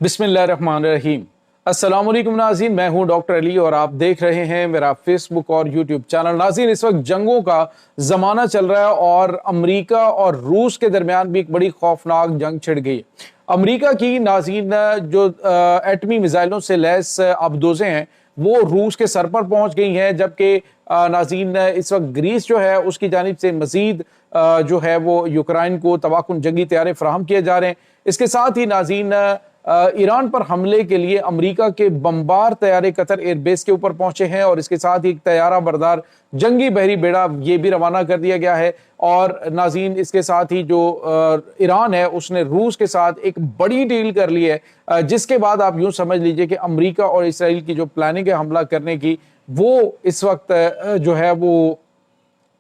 बिस्मिल्लाहिर्रहमानिर्रहीम। अस्सलाम वालेकुम नाज़रीन, मैं हूं डॉक्टर अली और आप देख रहे हैं मेरा फेसबुक और यूट्यूब चैनल। नाज़रीन, इस वक्त जंगों का ज़माना चल रहा है और अमेरिका और रूस के दरमियान भी एक बड़ी खौफनाक जंग छिड़ गई है। अमेरिका की नाज़रीन जो एटमी मिसाइलों से लैस अबदोज़ें हैं वो रूस के सर पर पहुंच गई हैं, जबकि नाज़रीन इस वक्त ग्रीस जो है उसकी जानिब से मजीद जो है वो यूक्रेन को तबाहकुन जंगी तैयारे फराहम किए जा रहे हैं। इसके साथ ही नाज़रीन ईरान पर हमले के लिए अमेरिका के बमबार तैयारे कतर एयरबेस के ऊपर पहुंचे हैं और इसके साथ ही एक तैयारा बरदार जंगी बहरी बेड़ा ये भी रवाना कर दिया गया है। और नाज़रीन इसके साथ ही जो ईरान है उसने रूस के साथ एक बड़ी डील कर ली है, जिसके बाद आप यूं समझ लीजिए कि अमेरिका और इसराइल की जो प्लानिंग है हमला करने की वो इस वक्त जो है वो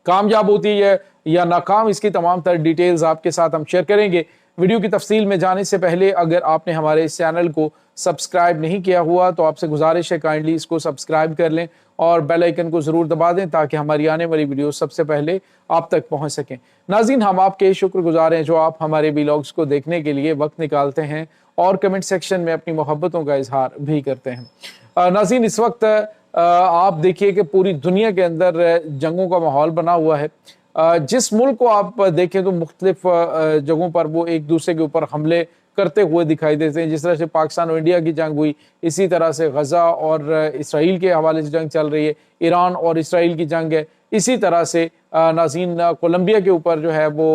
कामयाब होती है या नाकाम, इसकी तमाम तर डिटेल्स आपके साथ हम शेयर करेंगे। वीडियो की तफसील में जाने से पहले अगर आपने हमारे इस चैनल को सब्सक्राइब नहीं किया हुआ तो आपसे गुजारिश है काइंडली इसको सब्सक्राइब कर लें और बेल आइकन को ज़रूर दबा दें ताकि हमारी आने वाली वीडियो सबसे पहले आप तक पहुंच सकें। नाज़रीन, हम आपके शुक्रगुजार हैं जो आप हमारे व्लॉग्स को देखने के लिए वक्त निकालते हैं और कमेंट सेक्शन में अपनी मोहब्बतों का इजहार भी करते हैं। नाज़रीन, इस वक्त आप देखिए कि पूरी दुनिया के अंदर जंगों का माहौल बना हुआ है। जिस मुल्क को आप देखें तो मुख्तलिफ जगहों पर वो एक दूसरे के ऊपर हमले करते हुए दिखाई देते हैं। जिस तरह से पाकिस्तान और इंडिया की जंग हुई, इसी तरह से गजा और इसराइल के हवाले से जंग चल रही है, ईरान और इसराइल की जंग है। इसी तरह से नाज़रीन कोलंबिया के ऊपर जो है वो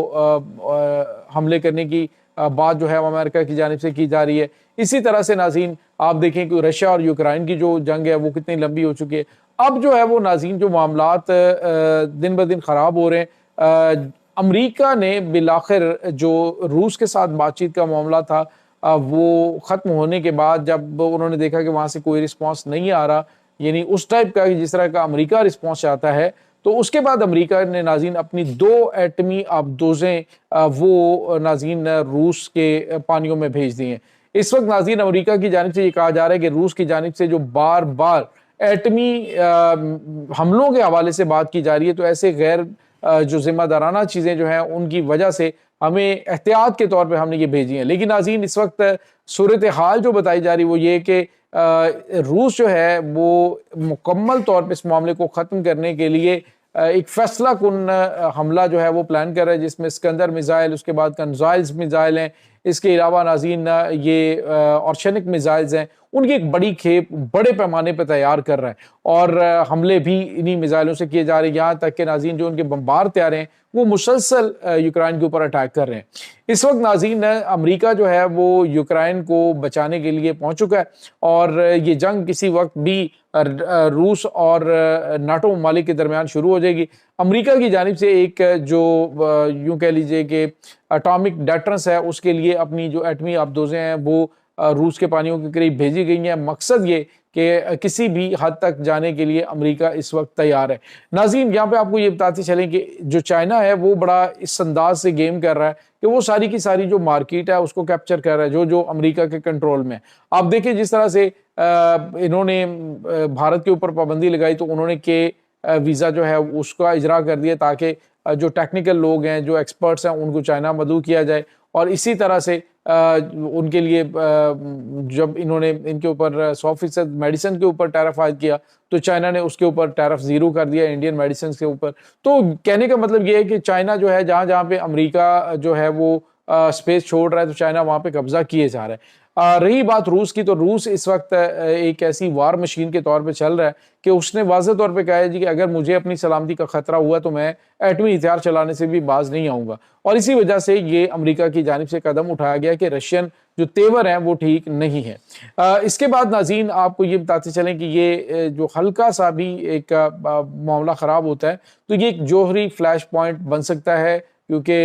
हमले करने की बात जो है वो अमेरिका की जानिब से की जा रही है। इसी तरह से नाज़रीन आप देखें कि रशिया और यूक्रेन की जो जंग है वो कितनी लंबी हो चुकी है। अब जो है वो नाज़रीन जो मामलात दिन ब दिन ख़राब हो रहे हैं। अमेरिका ने बिलाखिर जो रूस के साथ बातचीत का मामला था वो ख़त्म होने के बाद जब उन्होंने देखा कि वहाँ से कोई रिस्पॉन्स नहीं आ रहा, यानी उस टाइप का जिस तरह का अमेरिका रिस्पॉन्स चाहता है, तो उसके बाद अमेरिका ने नाज़रीन अपनी 2 एटमी आबदोज़ें वो नाज़रीन रूस के पानियों में भेज दी हैं। इस वक्त नाज़रीन अमेरिका की जानिब से ये कहा जा रहा है कि रूस की जानिब से जो बार बार एटमी हमलों के हवाले से बात की जा रही है, तो ऐसे गैर जो जिम्मेदाराना चीज़ें जो हैं उनकी वजह से हमें एहतियात के तौर पे हमने ये भेजी हैं। लेकिन नाज़रीन इस वक्त सूरत हाल जो बताई जा रही है वो ये कि रूस जो है वो मुकम्मल तौर पे इस मामले को ख़त्म करने के लिए एक फैसला कुन हमला जो है वो प्लान कर रहा है, जिसमें स्कंदर मिसाइल, उसके बाद कंजाइल्स मिसाइल हैं, इसके अलावा नाज़रीन ये ऑर्शनिक मिसाइल्स हैं, उनकी एक बड़ी खेप बड़े पैमाने पर तैयार कर रहा है और हमले भी इन्हीं मिसाइलों से किए जा रहे हैं। यहाँ तक कि नाज़रीन जो उनके बमबार तैयार हैं वो मुसलसल यूक्रेन के ऊपर अटैक कर रहे हैं। इस वक्त नाज़रीन अमेरिका जो है वो यूक्रेन को बचाने के लिए पहुंच चुका है और ये जंग किसी वक्त भी रूस और नाटो ममालिक के दरमियान शुरू हो जाएगी। अमेरिका की जानिब से एक जो यूं कह लीजिए कि एटॉमिक डेटरेंस है उसके लिए अपनी जो एटमी आबदोज़ें हैं वो रूस के पानियों के करीब भेजी गई हैं। मकसद ये कि किसी भी हद तक जाने के लिए अमेरिका इस वक्त तैयार है। नाज़रीन यहाँ पे आपको ये बताते चलें कि जो चाइना है वो बड़ा इस अंदाज से गेम कर रहा है कि वो सारी की सारी जो मार्केट है उसको कैप्चर कर रहा है जो अमेरिका के कंट्रोल में। आप देखिए जिस तरह से इन्होंने भारत के ऊपर पाबंदी लगाई तो उन्होंने के वीज़ा जो है उसका इजरा कर दिया ताकि जो टेक्निकल लोग हैं, जो एक्सपर्ट्स हैं, उनको चाइना मदऊ किया जाए। और इसी तरह से उनके लिए जब इन्होंने इनके ऊपर 100% मेडिसिन के ऊपर टैरिफ आयद किया तो चाइना ने उसके ऊपर टैरिफ 0 कर दिया इंडियन मेडिसिन के ऊपर। तो कहने का मतलब ये है कि चाइना जो है जहाँ जहाँ पे अमेरिका जो है वो स्पेस छोड़ रहा है तो चाइना वहाँ पे कब्जा किए जा रहा है। रही बात रूस की, तो रूस इस वक्त एक ऐसी वार मशीन के तौर पे चल रहा है कि उसने वाज़ेह तौर पे कहा है जी कि अगर मुझे अपनी सलामती का खतरा हुआ तो मैं एटमी हथियार चलाने से भी बाज नहीं आऊँगा। और इसी वजह से ये अमेरिका की जानिब से कदम उठाया गया कि रशियन जो तेवर हैं वो ठीक नहीं है। इसके बाद नाज़रीन आपको ये बताते चलें कि ये जो हल्का सा भी एक मामला ख़राब होता है तो ये एक जोहरी फ्लैश पॉइंट बन सकता है, क्योंकि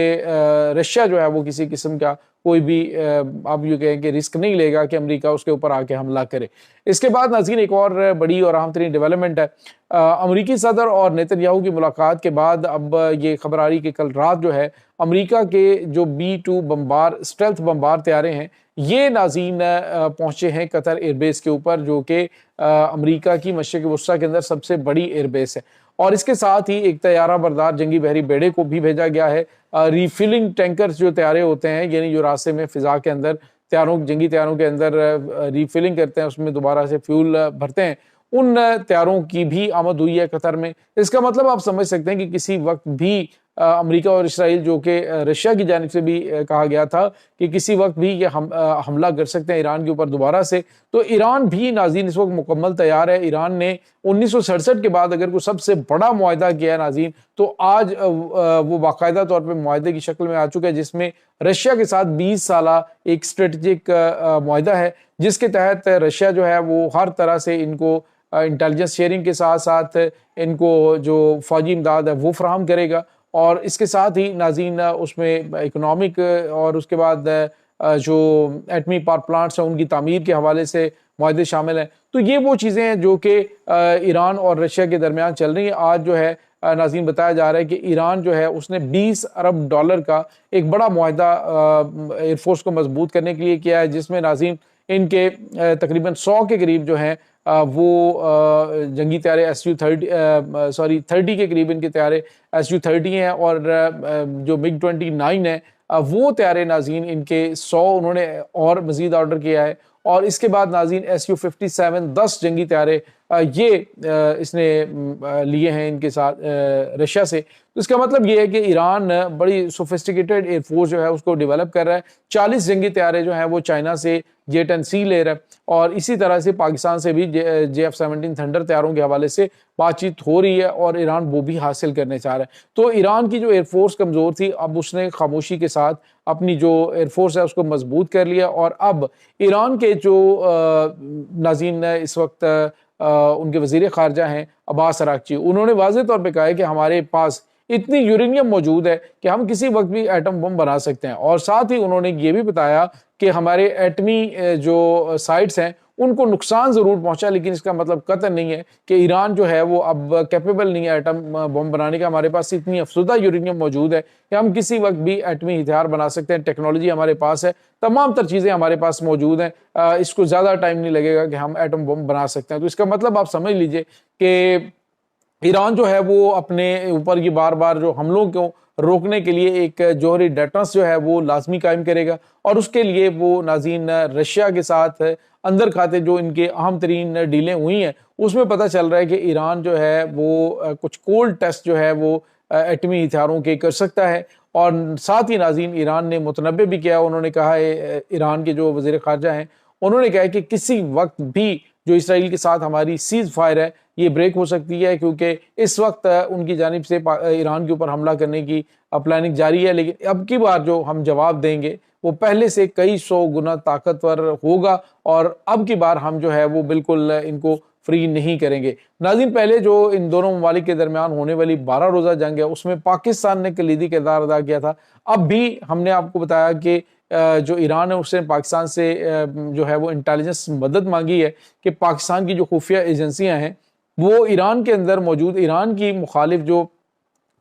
रशिया जो है वो किसी किस्म का कोई भी आप ये कहें कि रिस्क नहीं लेगा कि अमेरिका उसके ऊपर आके हमला करे। इसके बाद नाज़रीन एक और बड़ी और अहम तरीन डेवलपमेंट है। अमेरिकी सदर और नेतन्याहू की मुलाकात के बाद अब ये खबर आ रही कि कल रात जो है अमेरिका के जो B-2 बमबार स्टेल्थ बमबार तैयारे हैं ये नाज़रीन पहुंचे हैं कतर एयरबेस के ऊपर, जो कि अमेरिका की मशरिक़ वुस्ता के अंदर सबसे बड़ी एयरबेस है। और इसके साथ ही एक तैयारा बरदार जंगी बहरी बेड़े को भी भेजा गया है। रिफिलिंग टैंकर्स जो तैयारे होते हैं, यानी जो रास्ते में फिजा के अंदर जंगी तैयारों के अंदर रीफिलिंग करते हैं, उसमें दोबारा से फ्यूल भरते हैं, उन तैयारों की भी आमद हुई है कतर में। इसका मतलब आप समझ सकते हैं कि किसी वक्त भी अमेरिका और इसराइल, जो कि रशिया की जानिब से भी कहा गया था कि किसी वक्त भी ये हमला कर सकते हैं ईरान के ऊपर दोबारा से, तो ईरान भी नाज़रीन इस वक्त मुकम्मल तैयार है। ईरान ने 1967 के बाद अगर कोई सबसे बड़ा मुआहदा किया है नाज़रीन, तो आज वो बाकायदा तौर पर मुआहदे की शक्ल में आ चुका है, जिसमें रशिया के साथ 20 साला एक स्ट्रेटजिक मुआहदा है, जिसके तहत रशिया जो है वो हर तरह से इनको इंटेलिजेंस शेयरिंग के साथ साथ इनको जो फौजी इमदाद है वो फराहम करेगा, और इसके साथ ही नाज़रीन उसमें इकोनॉमिक और उसके बाद जो एटमी पावर प्लांट्स हैं उनकी तामीर के हवाले से मुआहदे शामिल हैं। तो ये वो चीज़ें हैं जो कि ईरान और रशिया के दरमियान चल रही हैं। आज जो है नाज़रीन बताया जा रहा है कि ईरान जो है उसने $20 अरब का एक बड़ा मुआहदा एयरफोर्स को मजबूत करने के लिए किया है, जिसमें नाज़रीन इनके तकरीबन 100 के करीब जो हैं वो जंगी तैयारे SU-30 के करीब इनके तैयारे SU-30 हैं, और जो MiG-29 है वो तैयारे नाज़रीन इनके 100 उन्होंने और मज़ीद ऑर्डर किया है। और इसके बाद नाज़रीन SU-57 10 जंगी तैयारे ये इसने लिए हैं इनके साथ रशिया से। तो इसका मतलब ये है कि ईरान बड़ी सोफिस्टिकेटेड एयरफोर्स जो है उसको डेवलप कर रहा है। 40 जंगी तैयारे जो हैं वो चाइना से J-10C ले रहा है, और इसी तरह से पाकिस्तान से भी JF-17 थंडर तैयारों के हवाले से बातचीत हो रही है, और ईरान वो भी हासिल करने चाह रहा है। तो ईरान की जो एयरफोर्स कमज़ोर थी, अब उसने खामोशी के साथ अपनी जो एयरफोर्स है उसको मजबूत कर लिया, और अब ईरान के जो नाज़रीन इस वक्त उनके वज़ीर ख़ारजा हैं अब्बास अराग़ची, उन्होंने वाज़ेह तौर पे कहा है कि हमारे पास इतनी यूरेनियम मौजूद है कि हम किसी वक्त भी एटम बम बना सकते हैं। और साथ ही उन्होंने ये भी बताया कि हमारे एटमी जो साइट्स हैं उनको नुकसान ज़रूर पहुंचा, लेकिन इसका मतलब कतई नहीं है कि ईरान जो है वो अब कैपेबल नहीं है एटम बम बनाने का। हमारे पास इतनी अफसुदा यूरेनियम मौजूद है कि हम किसी वक्त भी एटमी हथियार बना सकते हैं। टेक्नोलॉजी हमारे पास है, तमाम तर चीज़ें हमारे पास मौजूद हैं, इसको ज़्यादा टाइम नहीं लगेगा कि हम एटम बम बना सकते हैं। तो इसका मतलब आप समझ लीजिए कि ईरान जो है वो अपने ऊपर ये बार बार जो हमलों को रोकने के लिए एक जौहरी डिफेंस जो है वो लाजमी कायम करेगा, और उसके लिए वो नाज़रीन रशिया के साथ अंदर खाते जो इनके अहम तरीन डीलें हुई हैं उसमें पता चल रहा है कि ईरान जो है वो कुछ कोल्ड टेस्ट जो है वो एटमी हथियारों के कर सकता है। और साथ ही नाज़रीन ईरान ने मुतनब्बे भी किया, उन्होंने कहा है, ईरान के जो वज़ीर ख़ारजा हैं उन्होंने कहा है कि किसी वक्त भी जो इसराइल के साथ हमारी सीज़ फायर है ये ब्रेक हो सकती है, क्योंकि इस वक्त उनकी जानिब से ईरान के ऊपर हमला करने की प्लानिंग जारी है, लेकिन अब की बार जो हम जवाब देंगे वो पहले से कई 100 गुना ताकतवर होगा, और अब की बार हम जो है वो बिल्कुल इनको फ्री नहीं करेंगे। नाज़रीन, पहले जो इन दोनों ममालिक के दरमियान होने वाली 12 रोज़ा जंग है उसमें पाकिस्तान ने कलीदी किरदार अदा किया था। अब भी हमने आपको बताया कि जो ईरान है उसने पाकिस्तान से जो है वो इंटेलिजेंस मदद मांगी है कि पाकिस्तान की जो खुफिया एजेंसियां हैं वो ईरान के अंदर मौजूद ईरान की मुखालिफ जो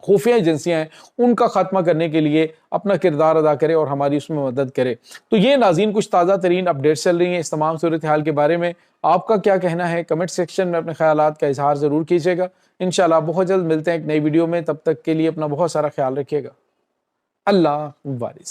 खुफिया एजेंसियां हैं उनका खात्मा करने के लिए अपना किरदार अदा करे और हमारी उसमें मदद करे। तो ये नाज़रीन कुछ ताज़ा तरीन अपडेट चल रही हैं इस तमाम सूरत हाल के बारे में। आपका क्या कहना है? कमेंट सेक्शन में अपने ख्यालात का इजहार ज़रूर कीजिएगा। इंशाल्लाह बहुत जल्द मिलते हैं एक नई वीडियो में, तब तक के लिए अपना बहुत सारा ख्याल रखिएगा। अल्लाह वारिस।